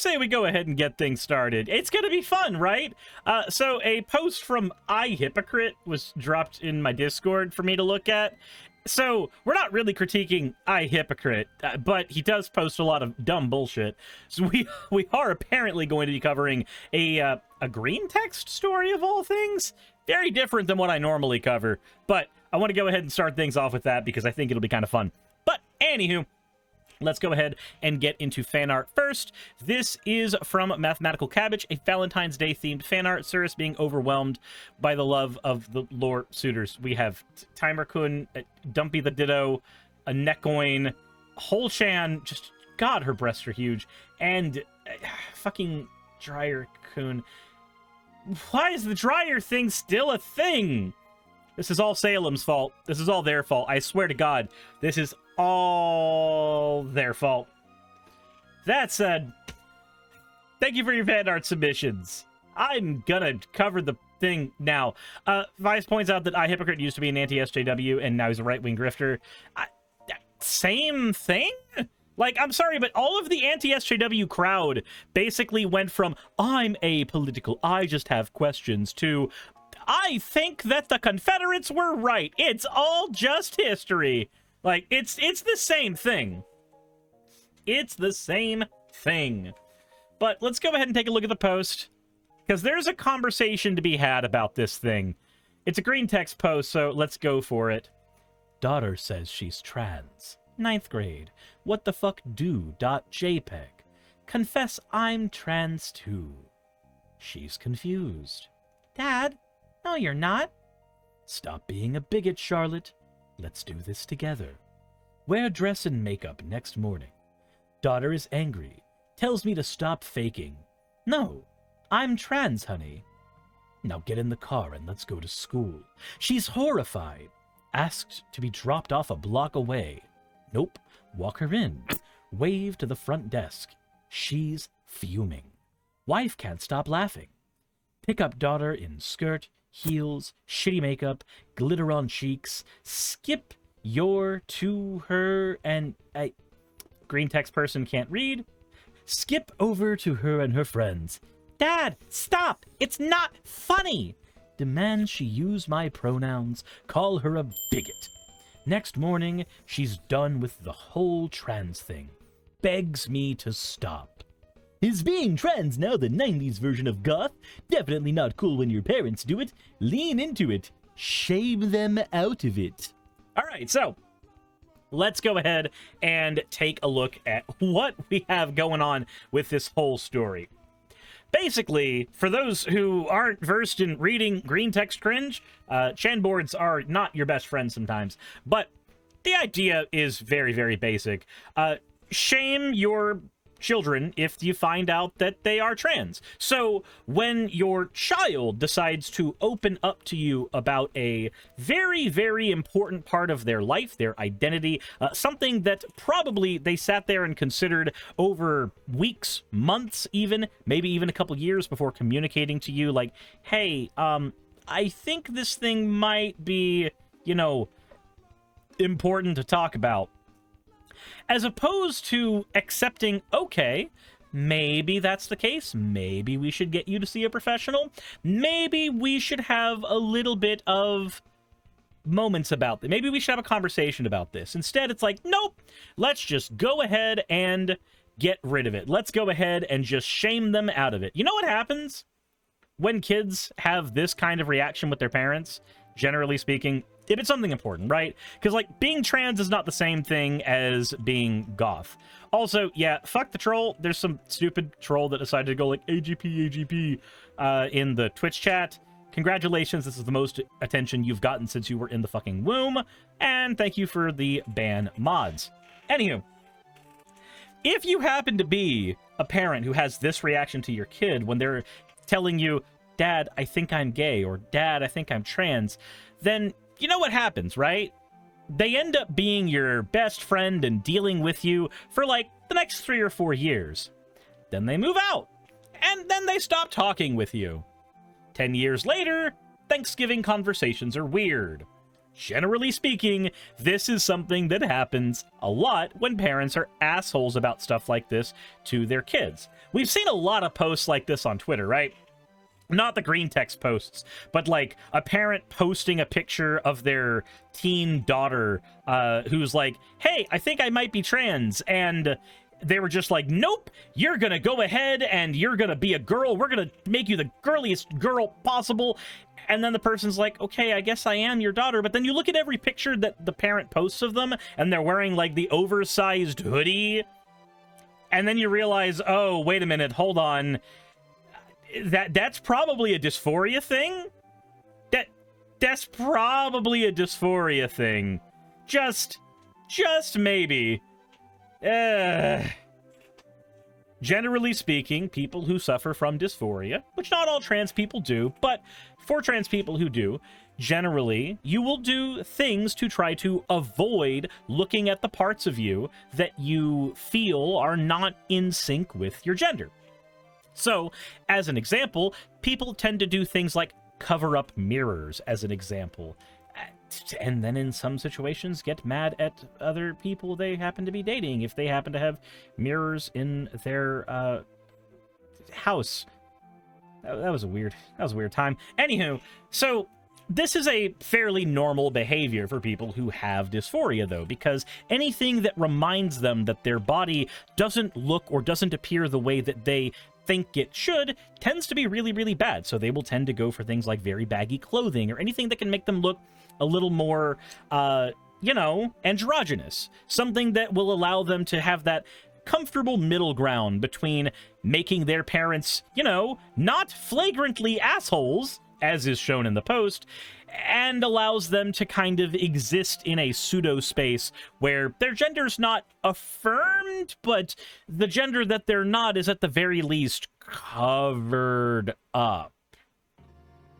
say we go ahead and get things started. It's gonna be fun, right? So a post from iHypocrite was dropped in my Discord for me to look at. So we're not really critiquing iHypocrite, but he does post a lot of dumb bullshit. So we are apparently going to be covering a Greentext story of all things. Very different than what I normally cover, but I want to go ahead and start things off with that because I think it'll be kind of fun. But anywho, let's go ahead and get into fan art first. This is from Mathematical Cabbage, a Valentine's Day themed fan art. Suris being overwhelmed by the love of the lore suitors. We have Timer-kun, Dumpy the Ditto, a Neckoin, Holchan, just God, her breasts are huge, and fucking Dryer-kun. Why is the dryer thing still a thing? This is all Salem's fault. This is all their fault. I swear to God, this is all their fault. That said, thank you for your fan art submissions. I'm gonna cover the thing now. Vice points out that iHypocrite used to be an anti-SJW and now he's a right-wing grifter. Same thing? Like, I'm sorry, but all of the anti-SJW crowd basically went from, I'm apolitical, I just have questions, to, I think that the Confederates were right. It's all just history. Like, it's the same thing. It's the same thing. But let's go ahead and take a look at the post, because there's a conversation to be had about this thing. It's a Greentext post, so let's go for it. Daughter says she's trans. 9th grade. What the fuck do .jpg. Confess I'm trans too. She's confused. Dad? No, you're not. Stop being a bigot, Charlotte. Let's do this together. Wear dress and makeup next morning. Daughter is angry. Tells me to stop faking. No, I'm trans, honey. Now get in the car and let's go to school. She's horrified. Asked to be dropped off a block away. Nope. Walk her in. Wave to the front desk. She's fuming. Wife can't stop laughing. Pick up daughter in skirt, heels, shitty makeup, glitter on cheeks. Skip your to her and... Greentext person can't read. Skip over to her and her friends. Dad, stop! It's not funny! Demands she use my pronouns. Call her a bigot. Next morning, she's done with the whole trans thing. Begs me to stop. Is being trans now the 90s version of goth? Definitely not cool when your parents do it. Lean into it. Shame them out of it. Alright, so let's go ahead and take a look at what we have going on with this whole story. Basically, for those who aren't versed in reading Greentext cringe, Chanboards are not your best friend sometimes, but the idea is very, very basic. Shame your children if you find out that they are trans. So when your child decides to open up to you about a very, very important part of their life, their identity, something that probably they sat there and considered over weeks, months even, maybe even a couple years before communicating to you, like, hey, I think this thing might be, you know, important to talk about. As opposed to accepting, okay, maybe that's the case. Maybe we should get you to see a professional. Maybe we should have a little bit of moments about it. Maybe we should have a conversation about this. Instead, it's like, nope, let's just go ahead and get rid of it. Let's go ahead and just shame them out of it. You know what happens when kids have this kind of reaction with their parents? Generally speaking, if it's something important, right? Because, like, being trans is not the same thing as being goth. Also, yeah, fuck the troll. There's some stupid troll that decided to go, like, AGP, in the Twitch chat. Congratulations, this is the most attention you've gotten since you were in the fucking womb. And thank you for the ban mods. Anywho, if you happen to be a parent who has this reaction to your kid when they're telling you, Dad, I think I'm gay, or Dad, I think I'm trans, then you know what happens, right? They end up being your best friend and dealing with you for like the next 3 or 4 years. Then they move out, and then they stop talking with you. 10 years later, Thanksgiving conversations are weird. Generally speaking, this is something that happens a lot when parents are assholes about stuff like this to their kids. We've seen a lot of posts like this on Twitter, right? Not the Greentext posts, but like a parent posting a picture of their teen daughter who's like, hey, I think I might be trans, and they were just like, nope, you're gonna go ahead and you're gonna be a girl. We're gonna make you the girliest girl possible. And then the person's like, okay, I guess I am your daughter. But then you look at every picture that the parent posts of them, and they're wearing like the oversized hoodie. And then you realize, oh, wait a minute, hold on. That's probably a dysphoria thing. That's probably a dysphoria thing. Just maybe. Generally speaking, people who suffer from dysphoria, which not all trans people do, but for trans people who do, generally, you will do things to try to avoid looking at the parts of you that you feel are not in sync with your gender. So, as an example, people tend to do things like cover up mirrors, as an example, and then in some situations get mad at other people they happen to be dating if they happen to have mirrors in their house. That was a weird time. Anywho, so this is a fairly normal behavior for people who have dysphoria, though, because anything that reminds them that their body doesn't look or doesn't appear the way that they think it should tends to be really, really bad. So they will tend to go for things like very baggy clothing or anything that can make them look a little more, androgynous. Something that will allow them to have that comfortable middle ground between making their parents, not flagrantly assholes, as is shown in the post, and allows them to kind of exist in a pseudo space where their gender's not affirmed, but the gender that they're not is at the very least covered up.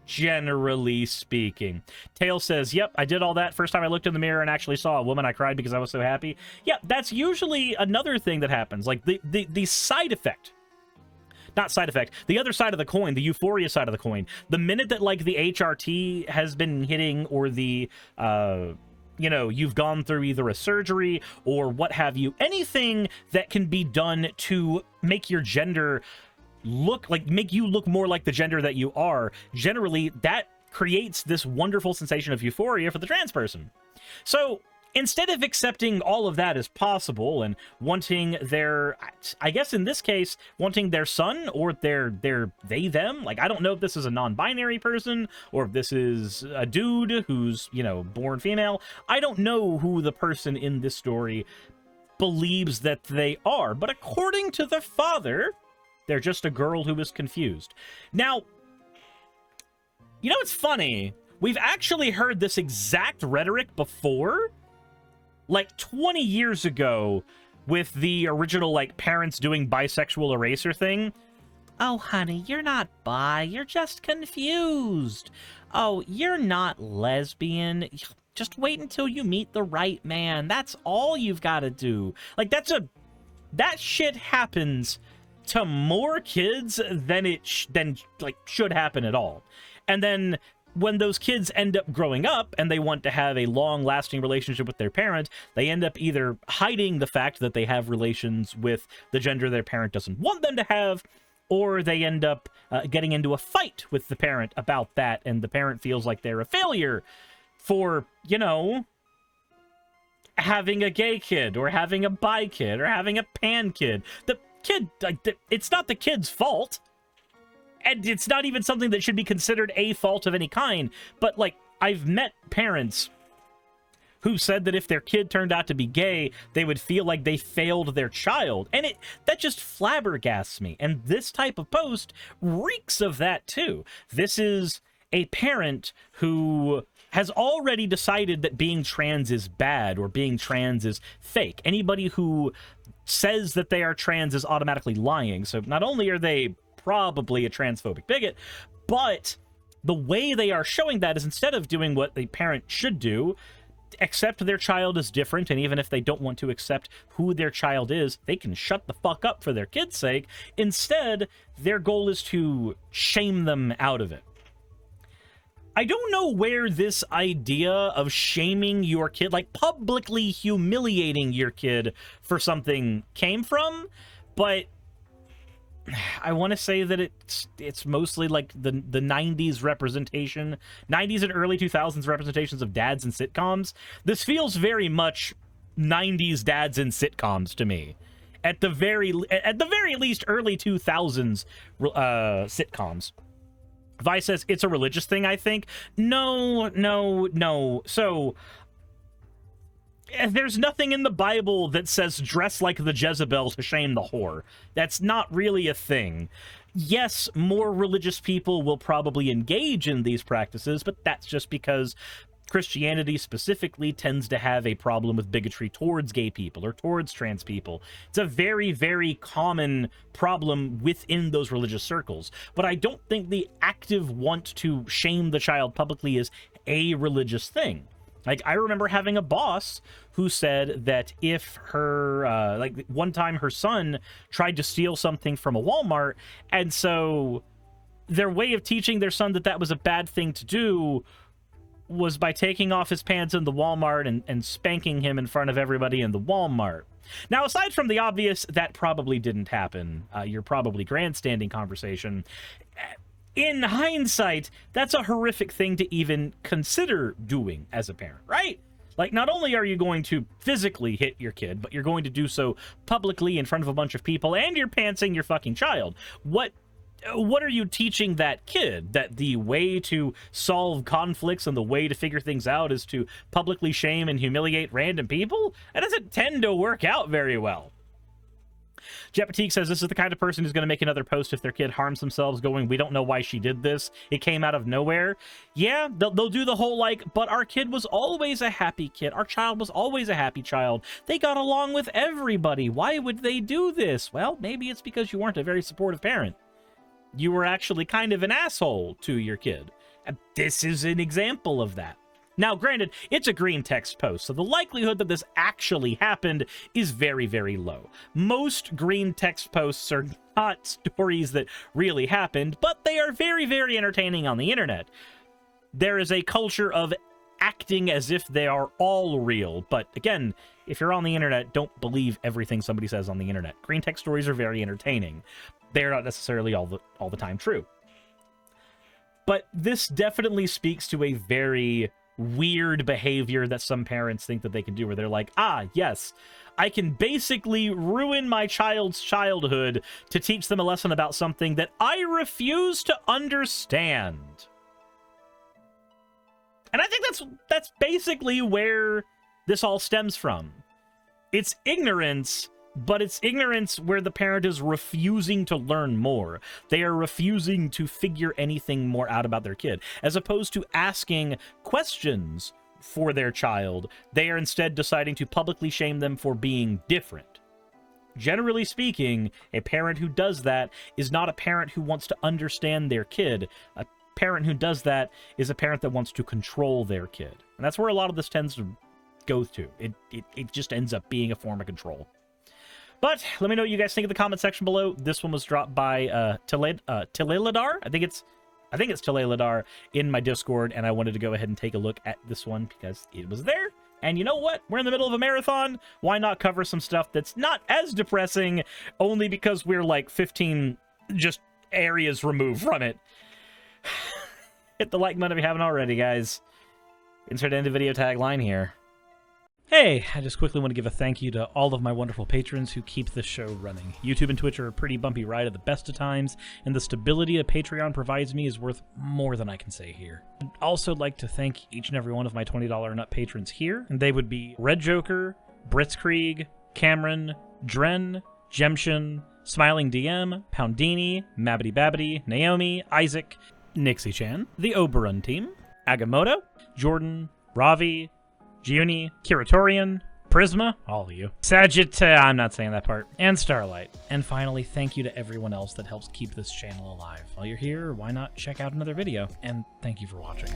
Generally speaking. Tail says, yep, I did all that. First time I looked in the mirror and actually saw a woman, I cried because I was so happy. Yeah, that's usually another thing that happens. Like the side effect. Not side effect. The other side of the coin, the euphoria side of the coin. The minute that, like, the HRT has been hitting, or the, you've gone through either a surgery or what have you, anything that can be done to make your gender make you look more like the gender that you are, generally, that creates this wonderful sensation of euphoria for the trans person. So instead of accepting all of that as possible and wanting their, I guess in this case, wanting their son or their they, them, like, I don't know if this is a non-binary person or if this is a dude who's, born female. I don't know who the person in this story believes that they are, but according to the father, they're just a girl who is confused. Now, it's funny. We've actually heard this exact rhetoric before, like 20 years ago, with the original, like, parents doing bisexual eraser thing. Oh, honey, you're not bi, you're just confused. Oh, you're not lesbian. Just wait until you meet the right man. That's all you've got to do. Like, that shit happens to more kids than it should happen at all. And then when those kids end up growing up and they want to have a long-lasting relationship with their parent, they end up either hiding the fact that they have relations with the gender their parent doesn't want them to have, or they end up getting into a fight with the parent about that, and the parent feels like they're a failure for, having a gay kid, or having a bi kid, or having a pan kid. The kid, it's not the kid's fault. And it's not even something that should be considered a fault of any kind. But, like, I've met parents who said that if their kid turned out to be gay, they would feel like they failed their child. And that just flabbergasts me. And this type of post reeks of that, too. This is a parent who has already decided that being trans is bad, or being trans is fake. Anybody who says that they are trans is automatically lying. So not only are they probably a transphobic bigot, but the way they are showing that is, instead of doing what the parent should do, accept their child as different, and even if they don't want to accept who their child is, they can shut the fuck up for their kid's sake. Instead, their goal is to shame them out of it. I don't know where this idea of shaming your kid, like publicly humiliating your kid for something came from, but I want to say that it's mostly like the 90s representation, 90s and early 2000s representations of dads in sitcoms. This feels very much 90s dads in sitcoms to me. At the very least, early 2000s sitcoms. Vice says it's a religious thing, I think. No. So, there's nothing in the Bible that says dress like the Jezebel to shame the whore. That's not really a thing. Yes, more religious people will probably engage in these practices, but that's just because Christianity specifically tends to have a problem with bigotry towards gay people or towards trans people. It's a very, very common problem within those religious circles. But I don't think the active want to shame the child publicly is a religious thing. Like, I remember having a boss who said that if her, like, one time her son tried to steal something from a Walmart, and so their way of teaching their son that that was a bad thing to do was by taking off his pants in the Walmart and spanking him in front of everybody in the Walmart. Now, aside from the obvious, that probably didn't happen. You're probably grandstanding conversation. In hindsight, that's a horrific thing to even consider doing as a parent, right? Like, not only are you going to physically hit your kid, but you're going to do so publicly in front of a bunch of people, and you're pantsing your fucking child. What are you teaching that kid? That the way to solve conflicts and the way to figure things out is to publicly shame and humiliate random people? That doesn't tend to work out very well. Jepatique says this is the kind of person who's going to make another post if their kid harms themselves going, we don't know why she did this. It came out of nowhere. Yeah, they'll do the whole like, but our kid was always a happy kid. Our child was always a happy child. They got along with everybody. Why would they do this? Well, maybe it's because you weren't a very supportive parent. You were actually kind of an asshole to your kid. And this is an example of that. Now, granted, it's a Greentext post, so the likelihood that this actually happened is very, very low. Most Greentext posts are not stories that really happened, but they are very, very entertaining on the internet. There is a culture of acting as if they are all real, but again, if you're on the internet, don't believe everything somebody says on the internet. Greentext stories are very entertaining. They're not necessarily all the time true. But this definitely speaks to a very weird behavior that some parents think that they can do, where they're like, ah, yes, I can basically ruin my child's childhood to teach them a lesson about something that I refuse to understand. And I think that's basically where this all stems from. It's ignorance, but it's ignorance where the parent is refusing to learn more. They are refusing to figure anything more out about their kid. As opposed to asking questions for their child, they are instead deciding to publicly shame them for being different. Generally speaking, a parent who does that is not a parent who wants to understand their kid. A parent who does that is a parent that wants to control their kid. And that's where a lot of this tends to go to. It just ends up being a form of control. But let me know what you guys think in the comment section below. This one was dropped by Tileladar. I think it's Tileladar in my Discord, and I wanted to go ahead and take a look at this one because it was there. And you know what? We're in the middle of a marathon. Why not cover some stuff that's not as depressing, only because we're like 15 just areas removed from it. Hit the like button if you haven't already, guys. Insert end of video tagline here. Hey, I just quickly want to give a thank you to all of my wonderful patrons who keep this show running. YouTube and Twitch are a pretty bumpy ride at the best of times, and the stability a Patreon provides me is worth more than I can say here. I'd also like to thank each and every one of my $20 and up patrons here, and they would be Red Joker, Britzkrieg, Cameron, Dren, Jemshin, Smiling DM, Poundini, Mabbity Babbity, Naomi, Isaac, Nixie-chan, the Oberon team, Agamotto, Jordan, Ravi, Giuni, Kiratorian, Prisma, all of you, I'm not saying that part, and Starlight. And finally, thank you to everyone else that helps keep this channel alive. While you're here, why not check out another video? And thank you for watching.